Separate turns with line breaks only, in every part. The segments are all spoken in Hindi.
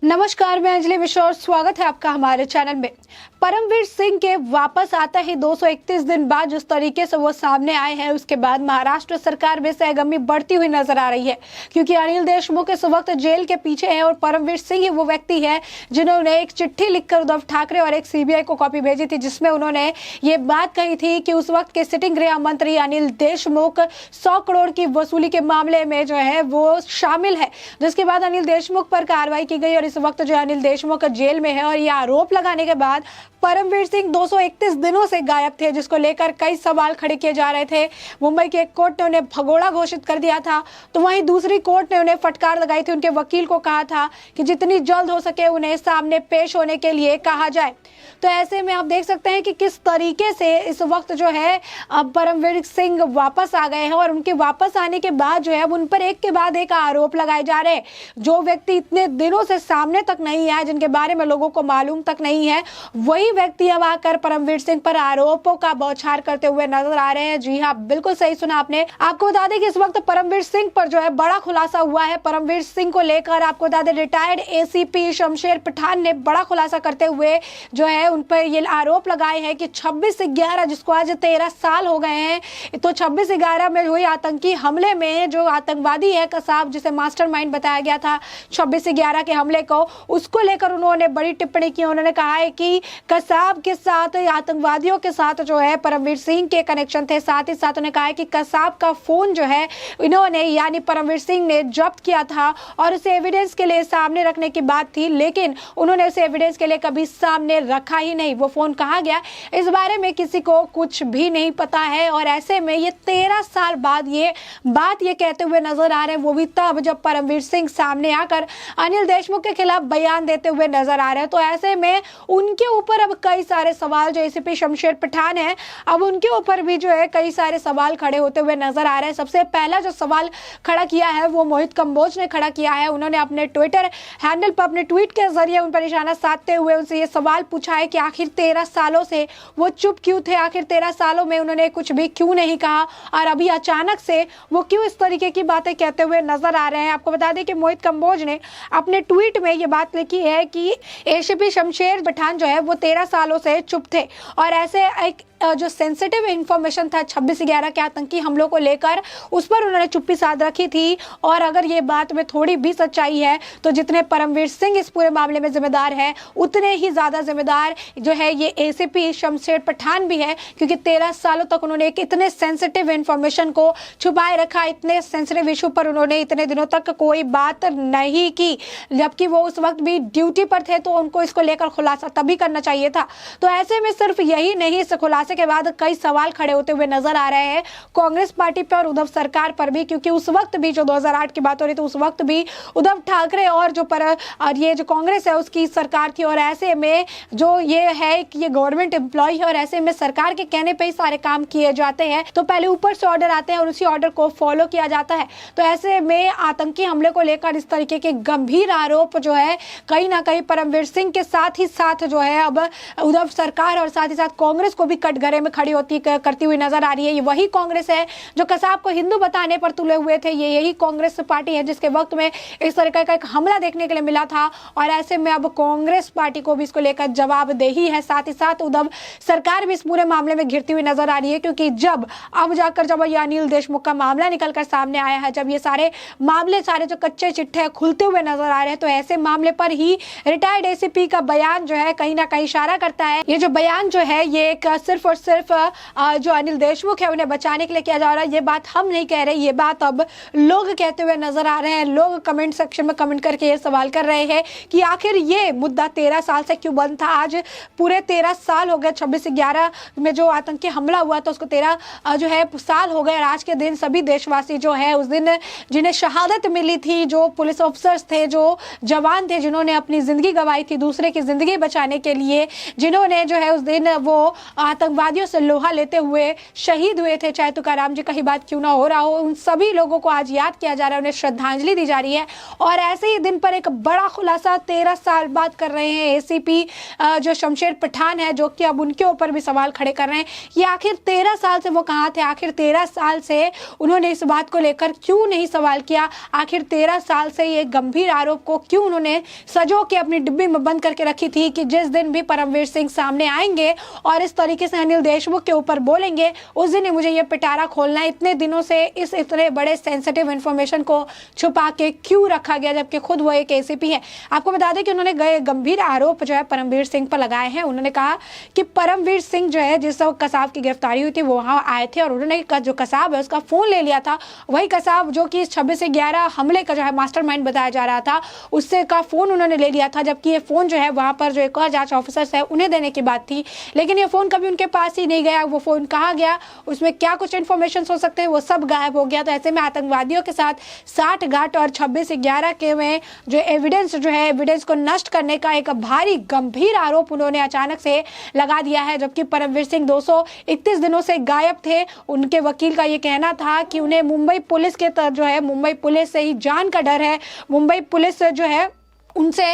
नमस्कार, मैं अंजलि मिश्रा और स्वागत है आपका हमारे चैनल में। परमवीर सिंह के वापस आता ही 231 दिन बाद जिस तरीके से वो सामने आए हैं, उसके बाद महाराष्ट्र सरकार में सहगर्मी बढ़ती हुई नजर आ रही है, क्योंकि अनिल देशमुख इस वक्त जेल के पीछे है और परमवीर सिंह ही वो व्यक्ति है जिन्होंने एक चिट्ठी लिखकर उद्धव ठाकरे और एक सीबीआई को कॉपी भेजी थी, जिसमें उन्होंने ये बात कही थी कि उस वक्त के सिटिंग गृह मंत्री अनिल देशमुख 100 करोड़ की वसूली के मामले में जो है वो शामिल है, जिसके बाद अनिल देशमुख पर कार्रवाई की गई और इस वक्त जो अनिल देशमुख जेल में है। और ये आरोप लगाने के बाद परमवीर सिंह 231 दिनों से गायब थे, जिसको लेकर कई सवाल खड़े किए जा रहे थे। मुंबई के एक कोर्ट ने उन्हें भगोड़ा घोषित कर दिया था, तो वहीं दूसरी कोर्ट ने उन्हें फटकार लगाई थी। उनके वकील को कहा था कि जितनी जल्द हो सके उन्हें सामने पेश होने के लिए कहा जाए। तो ऐसे में आप देख सकते हैं कि किस तरीके से इस वक्त जो है परमवीर सिंह वापस आ गए हैं और उनके वापस आने के बाद जो है उन पर एक के बाद एक आरोप लगाए जा रहे हैं। जो व्यक्ति इतने दिनों से सामने तक नहीं आया, जिनके बारे में लोगों को मालूम तक नहीं है, वही व्यक्ति अब आकर परमवीर सिंह पर आरोपों का बौछार करते हुए नजर आ रहे हैं। जी हाँ, बिल्कुल सही सुना आपने। आपको बता दें कि इस वक्त परमवीर सिंह पर जो है बड़ा खुलासा हुआ है। परमवीर सिंह को लेकर आपको बता दें रिटायर्ड एसीपी शमशेर पठान ने बड़ा खुलासा करते हुए जो है उन पर ये आरोप लगाए हैं कि 26/11, जिसको आज 13 साल हो गए हैं, तो 26/11 में हुई आतंकी हमले में जो आतंकवादी है कसाब, जिसे मास्टरमाइंड बताया गया था 26/11 के हमले को, उसको लेकर उन्होंने बड़ी टिप्पणी की। उन्होंने कहा है कि कसाब के साथ, आतंकवादियों के साथ जो है परमवीर सिंह के कनेक्शन थे। साथ ही साथ उन्होंने कहा है कि कसाब का फोन जो है इन्होंने यानी परमवीर सिंह ने जब्त किया था और उसे एविडेंस के लिए सामने रखने की बात थी, लेकिन उन्होंने उसे एविडेंस के लिए कभी सामने रखा ही नहीं। वो फोन कहाँ गया, इस बारे में किसी को कुछ भी नहीं पता है। और ऐसे में ये 13 साल बाद ये बात ये कहते हुए नजर आ रहे हैं, वो भी तब जब परमवीर सिंह सामने आकर अनिल देशमुख के खिलाफ बयान देते हुए नजर आ रहे हैं। तो ऐसे में उनके ऊपर अब कई सारे सवाल, जो एसीपी शमशेर पठान है, अब उनके ऊपर भी जो है कई सारे सवाल खड़े होते हुए नजर आ रहे हैं। सबसे पहला जो सवाल खड़ा किया है वो मोहित कंबोज ने खड़ा किया है। उन्होंने अपने ट्विटर हैंडल पर अपने ट्वीट के जरिए उन पर निशाना साधते हुए उनसे ये सवाल पूछा है कि आखिर 13 सालों से वो चुप क्यों थे, आखिर 13 सालों में उन्होंने कुछ भी क्यों नहीं कहा और अभी अचानक से वो क्यों इस तरीके की बातें कहते हुए नजर आ रहे हैं। आपको बता दें कि मोहित कंबोज ने अपने ट्वीट में ये बात लिखी है कि एसीपी शमशेर पठान जो है वो 13 सालों से चुप थे और ऐसे एक जो सेंसिटिव इंफॉर्मेशन था 26/11 के आतंकी हमलों को लेकर, उस पर उन्होंने चुप्पी साध रखी थी। और अगर ये बात में थोड़ी भी सच्चाई है तो जितने परमवीर सिंह इस पूरे मामले में जिम्मेदार है, उतने ही ज्यादा जिम्मेदार जो है ये एसीपी शमशेर पठान भी है, क्योंकि 13 सालों तक उन्होंने एक इतने सेंसिटिव इंफॉर्मेशन को छुपाए रखा, इतने सेंसिटिव इशू पर उन्होंने इतने दिनों तक कोई बात नहीं की, जबकि वो उस वक्त भी ड्यूटी पर थे। तो उनको इसको लेकर खुलासा तभी करना चाहिए था। तो ऐसे में सिर्फ यही नहीं, इस खुलासे के बाद कई सवाल खड़े होते हुए नजर आ रहे हैं कांग्रेस पार्टी पर और उद्धव सरकार पर भी, क्योंकि उस वक्त भी जो 2008 की बात हो रही थी, उस वक्त भी उद्धव ठाकरे और ये जो कांग्रेस है उसकी सरकार थी। और ऐसे में जो ये है कि ये गवर्नमेंट एम्प्लॉय है और ऐसे में सरकार के कहने पे ही सारे काम किए जाते हैं, तो पहले ऊपर से ऑर्डर आते हैं और उसी ऑर्डर को फॉलो किया जाता है। तो ऐसे में आतंकी हमले को लेकर इस तरीके के गंभीर आरोप जो है कहीं ना कहीं परमवीर सिंह के साथ ही साथ जो है अब उद्धव सरकार और साथ ही साथ कांग्रेस को भी कटघरे में खड़ी करती हुई नजर आ रही है। ये वही कांग्रेस है जो कसाब को हिंदू बताने पर तुले हुए थे। ये यही कांग्रेस पार्टी है जिसके वक्त में इस तरीके का एक हमला देखने के लिए मिला था और ऐसे में अब कांग्रेस पार्टी को भी इसको लेकर जवाबदेही है। साथ ही साथ उद्धव सरकार भी इस पूरे मामले में घिरती हुई नजर आ रही है, क्योंकि जब ये अनिल देशमुख का मामला निकलकर सामने आया है, जब ये सारे मामले, सारे जो कच्चे चिट्ठे खुलते हुए नजर आ रहे हैं, तो ऐसे मामले पर ही रिटायर्ड एसीपी का बयान जो है कहीं ना कहीं इशारा करता है। ये जो बयान जो है ये एक सिर्फ और सिर्फ जो अनिल देशमुख है उन्हें बचाने के लिए किया जा रहा है। ये बात हम नहीं कह रहे, ये बात अब लोग कहते हुए नजर आ रहे हैं। लोग कमेंट सेक्शन में कमेंट करके ये सवाल कर रहे हैं कि आखिर ये मुद्दा 13 साल से क्यों बंद था। आज पूरे 13 साल हो गए, 26/11 में जो आतंकी हमला हुआ था उसको 13 जो है साल हो गए। आज के दिन सभी देशवासी जो है उस दिन जिन्हें शहादत मिली थी, जो पुलिस ऑफिसर्स थे, जो जवान थे, जिन्होंने अपनी जिंदगी गंवाई थी दूसरे की जिंदगी बचाने के लिए, जिन्होंने जो है उस दिन वो आतंकवादियों से लोहा लेते हुए शहीद हुए थे, चाहे तुकाराम जी का ही बात क्यों ना हो रहा हो, उन सभी लोगों को आज याद किया जा रहा है, उन्हें श्रद्धांजलि दी जा रही है। और ऐसे ही दिन पर एक बड़ा खुलासा 13 साल बाद कर रहे हैं एसीपी जो शमशेर पठान है, जो कि अब उनके ऊपर भी सवाल खड़े कर रहे हैं। ये आखिर 13 साल से वो कहाँ थे, आखिर 13 साल से उन्होंने इस बात को लेकर क्यों नहीं सवाल किया, आखिर 13 साल से ये गंभीर आरोप को क्यों उन्होंने सजो के अपनी डिब्बी में बंद करके रखी थी कि जिस दिन भी परमवीर सिंह सामने आएंगे और इस तरीके से अनिल देशमुख के ऊपर बोलेंगे, उस दिन ही मुझे ये पिटारा खोलना है। इतने दिनों से इस इतने बड़े सेंसिटिव इंफॉर्मेशन को छुपा के क्यों रखा गया, जबकि खुद वो एक एसीपी है। आपको बता दें कि उन्होंने गंभीर आरोप जो है परमवीर सिंह पर लगाए हैं। उन्होंने कहा कि परमवीर सिंह जो है, जिस कसाब की गिरफ्तारी हुई थी, वो वहां आए थे और उन्होंने जो कसाब है उसका फोन ले लिया था। वही कसाब जो कि 26 से 11 हमले का जो है मास्टरमाइंड बताया जा रहा था, उससे का फोन उन्होंने ले लिया था, जबकि ये फोन जो है वहां पर जो एक और जांच ऑफिसर्स है उन्हें देने की बात थी। लेकिन ये फोन कभी उनके पास ही नहीं गया। वो फोन कहाँ गया, उसमें क्या कुछ इन्फॉर्मेशन हो सकते हैं, वो सब गायब हो गया। तो ऐसे में आतंकवादियों के साथ 60 घाट और 26 से 11 के में जो एविडेंस जो है, एविडेंस को नष्ट करने का एक भारी गंभीर आरोप उन्होंने अचानक से लगा दिया है। जबकि परमवीर सिंह 231 दिनों से गायब थे। उनके वकील का ये कहना था कि उन्हें मुंबई पुलिस के जो है, मुंबई पुलिस से ही जान का डर है। मुंबई पुलिस जो है उनसे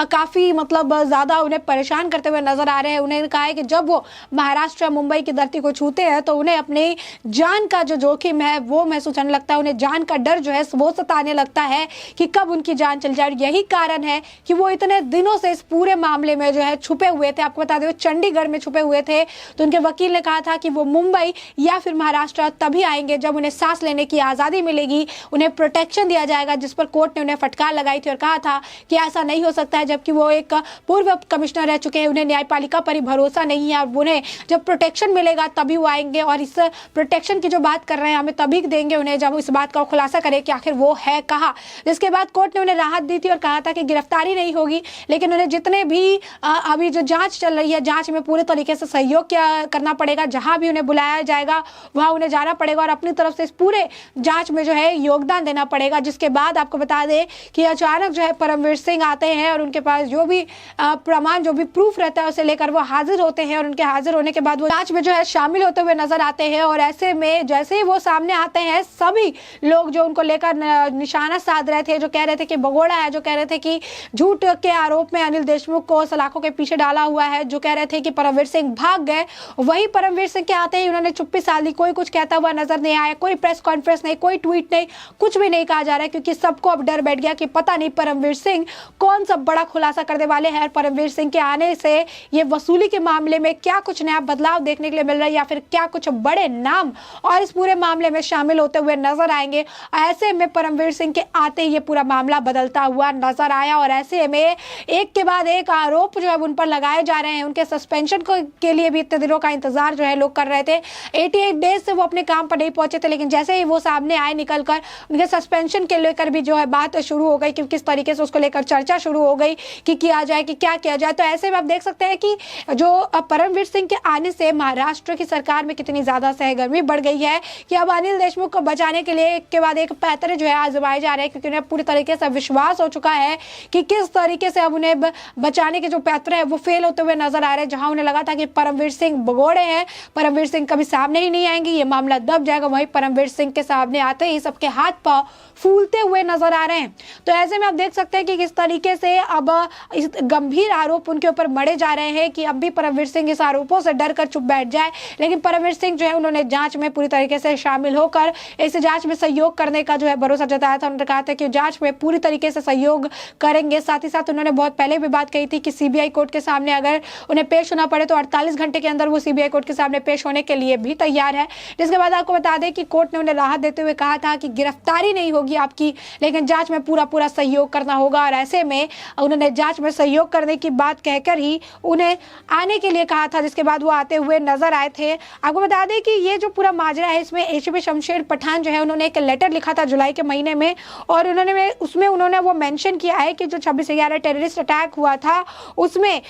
काफ़ी मतलब ज़्यादा उन्हें परेशान करते हुए नजर आ रहे हैं। उन्हें कहा है कि जब वो महाराष्ट्र मुंबई की धरती को छूते हैं तो उन्हें अपनी जान का जो जोखिम है वो महसूस होने लगता है। उन्हें जान का डर जो है वो सताने लगता है कि कब उनकी जान चल जाए। यही कारण है कि वो इतने दिनों से इस पूरे मामले में जो है छुपे हुए थे। आपको बता दें, चंडीगढ़ में छुपे हुए थे। तो उनके वकील ने कहा था कि वो मुंबई या फिर महाराष्ट्र तभी आएंगे जब उन्हें सांस लेने की आज़ादी मिलेगी, उन्हें प्रोटेक्शन दिया जाएगा, जिस पर कोर्ट ने उन्हें फटकार लगाई थी और कहा था कि ऐसा नहीं हो सकता है। जबकि वो एक पूर्व कमिश्नर रह चुके हैं, उन्हें न्यायपालिका पर ही भरोसा नहीं है। उन्हें जब प्रोटेक्शन मिलेगा तभी वो आएंगे, और इस प्रोटेक्शन की जो बात कर रहे हैं हमें तभी देंगे उन्हें जब इस बात का खुलासा करें कि आखिर वो है कहाँ। जिसके बाद कोर्ट ने उन्हें राहत दी थी और कहा था कि गिरफ्तारी नहीं होगी, लेकिन उन्हें जितने भी अभी जो जांच चल रही है, जांच में पूरे तरीके से सहयोग करना पड़ेगा। जहां भी उन्हें बुलाया जाएगा वहां उन्हें जाना पड़ेगा और अपनी तरफ से इस पूरे जांच में जो है योगदान देना पड़ेगा। जिसके बाद आपको बता दें कि अचानक जो है परमवीर सिंह आते हैं और उनके पास जो भी प्रमाण, जो भी प्रूफ रहता है उसे लेकर वो हाजिर होते हैं, और उनके हाजिर होने के बाद वो जांच में जो है शामिल होते हुए नजर आते हैं। और ऐसे में जैसे ही वो सामने आते हैं, सभी लोग जो उनको लेकर निशाना साध रहे थे, जो कह रहे थे कि भगोड़ा है, जो कह रहे थे कि झूठ के आरोप में अनिल देशमुख को सलाखों के पीछे डाला हुआ है, जो कह रहे थे कि परमवीर सिंह भाग गए, वही परमवीर सिंह के आते ही उन्होंने चुप्पी साध ली। कोई कुछ कहता हुआ नजर नहीं आया, कोई प्रेस कॉन्फ्रेंस नहीं, कोई ट्वीट नहीं, कुछ भी नहीं कहा जा रहा है, क्योंकि सबको अब डर बैठ गया कि पता नहीं परमवीर सिंह कौन सा बड़ा खुलासा करने वाले हैं। परमवीर सिंह के आने से ये वसूली के मामले में क्या कुछ नया बदलाव देखने के लिए मिल रहा है, या फिर क्या कुछ बड़े नाम और इस पूरे मामले में शामिल होते हुए नजर आएंगे। ऐसे में परमवीर सिंह के आते ही ये पूरा मामला बदलता हुआ नजर आया, और ऐसे में एक के बाद एक आरोप जो है उन पर लगाए जा रहे हैं। उनके सस्पेंशन के लिए भी इतने दिनों का इंतजार जो है लोग कर रहे थे। 88 डेज से वो अपने काम पर नहीं पहुंचे थे, लेकिन जैसे ही वो सामने आए निकलकर, उनके सस्पेंशन के लेकर भी जो है बात शुरू हो गई कि किस तरीके से उसको लेकर चर्चा शुरू हो गई कि किया जाए, कि क्या किया जाए। तो ऐसे में आप देख सकते हैं कि जो परमवीर सिंह के आने से महाराष्ट्र की सरकार में कितनी ज्यादा सहगर्मी बढ़ गई है कि अब अनिल देशमुख को बचाने के लिए एक के बाद एक पैतरे जो है आजमाए जा रहे हैं, क्योंकि उन्हें पूरी तरीके से विश्वास हो चुका है कि किस तरीके से अब उन्हें बचाने के जो पैतरे हैं वो फेल होते हुए नजर आ रहे हैं। जहां उन्हें लगा था कि परमवीर सिंह भगोड़े हैं, परमवीर सिंह कभी सामने ही नहीं आएंगे, ये मामला दब जाएगा, वहीं परमवीर सिंह के सामने आते ही सबके हाथ पांव फूलते हुए नजर आ रहे हैं। तो ऐसे में आप देख सकते हैं कि किस तरीके से अब इस गंभीर आरोप उनके ऊपर मढ़े जा रहे हैं कि अब भी परमवीर सिंह इस आरोपों से डर कर चुप बैठ जाए। लेकिन परमवीर सिंह जो है उन्होंने जांच में पूरी तरीके से शामिल होकर इस जांच में सहयोग करने का जो है भरोसा जताया था। उन्होंने कहा था कि जांच में पूरी तरीके से सहयोग करेंगे। साथ ही साथ उन्होंने बहुत पहले भी बात कही थी कि सीबीआई कोर्ट के सामने अगर उन्हें पेश होना पड़े तो 48 घंटे के अंदर वो सीबीआई कोर्ट के सामने पेश होने के लिए भी तैयार है। जिसके बाद आपको बता दें कि कोर्ट ने उन्हें राहत देते हुए कहा था कि गिरफ्तारी नहीं होगी आपकी, लेकिन जांच में पूरा सहयोग करना होगा। और ऐसे में उन्होंने जांच में सहयोग करने की बात कहकर ही उन्हें आने के लिए कहा था, जिसके बाद वो आते हुए नजर आए थे। आपको बता दें कि ये जो पूरा माजरा है इसमें एसीपी शमशेर पठान जो है उन्होंने एक लेटर लिखा था जुलाई के महीने में, और उन्होंने वो मेंशन किया है कि जो 26/11 टेररिस्ट अटैक हुआ था उसमें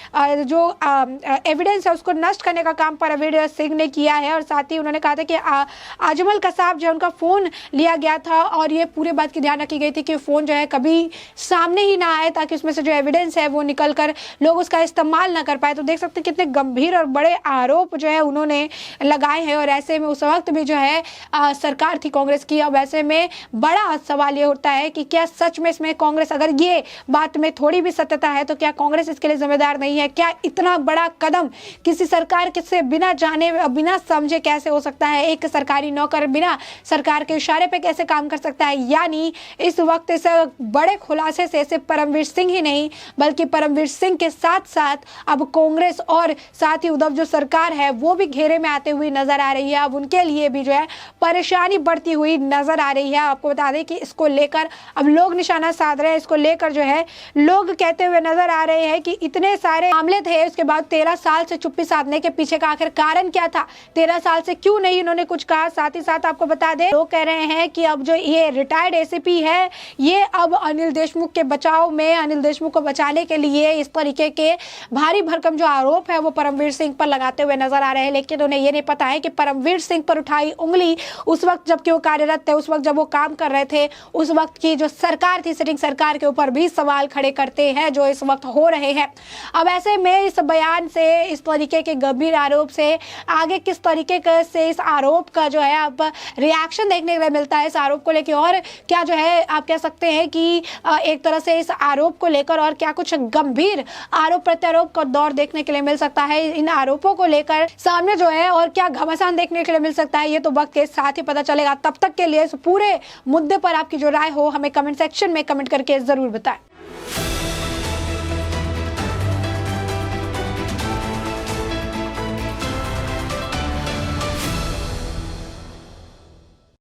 जो एविडेंस है उसको नष्ट करने का काम परमवीर सिंह ने किया है। और साथ ही उन्होंने कहा था कि अजमल कसाब जो उनका फोन लिया गया था, और ये पूरे बात की ध्यान रखी गई थी कि फोन जो है कभी सामने ही ना आए, है ताकि उसमें से जो एविडेंस है वो निकल कर लोग उसका इस्तेमाल ना कर पाए। तो देख सकते हैं कितने गंभीर और बड़े आरोप जो है उन्होंने लगाए हैं। और ऐसे में उस वक्त भी जो है सरकार थी कांग्रेस की। अब ऐसे में बड़ा सवाल ये उठता है कि क्या सच में इसमें कांग्रेस, अगर ये बात में थोड़ी भी सत्यता है तो क्या कांग्रेस इसके लिए जिम्मेदार नहीं है? क्या इतना बड़ा कदम किसी सरकार से बिना जाने बिना समझे कैसे हो सकता है? एक सरकारी नौकर बिना सरकार के इशारे पे कैसे काम कर सकता है? यानी इस वक्त इस बड़े खुलासे से सिर्फ परमवीर सिंह ही नहीं बल्कि परमवीर सिंह के साथ साथ अब कांग्रेस और साथ ही उद्धव जो सरकार है वो भी घेरे में आते हुए नजर आ रही है। अब उनके लिए भी जो है परेशानी बढ़ती हुई नजर आ रही है। आपको बता दें कि इसको लेकर अब लोग निशाना साध रहे हैं। इसको लेकर जो है लोग कहते हुए नजर आ रहे हैं कि इतने सारे मामले थे, उसके बाद 13 साल से चुप्पी साधने के पीछे का आखिर कारण क्या था? 13 साल से क्यों नहीं इन्होंने कुछ कहा? साथ ही साथ आपको बता दें लोग कह रहे हैं कि अब जो ये रिटायर्ड एसीपी है ये अब अनिल देशमुख के बचाव में, अनिल देशमुख को बचाने के लिए इस तरीके के भारी भरकम जो आरोप है वो परमवीर सिंह पर लगाते हुए नजर आ रहे हैं। लेकिन उन्हें ये नहीं पता है कि परमवीर सिंह पर उठाई उंगली उस वक्त जबकि वो कार्यरत थे, उस वक्त जब वो काम कर रहे थे, उस वक्त की जो सरकार थी, सिटिंग सरकार के ऊपर भी सवाल खड़े करते हैं जो इस वक्त हो रहे हैं। अब ऐसे में इस बयान से, इस तरीके के गंभीर आरोप से आगे किस तरीके से इस आरोप का जो है अब रिएक्शन देखने के लिए मिलता है इस आरोप को लेकर, और क्या जो है आप कह सकते हैं कि एक तरह से इस आरोप को लेकर और क्या कुछ गंभीर आरोप प्रत्यारोप का दौर देखने के लिए मिल सकता है इन आरोपों को लेकर सामने जो है, और क्या घमासान देखने के लिए मिल सकता है ये तो वक्त के साथ ही पता चलेगा। तब तक के लिए इस पूरे मुद्दे पर आपकी जो राय हो हमें कमेंट सेक्शन में कमेंट करके जरूर बताएं।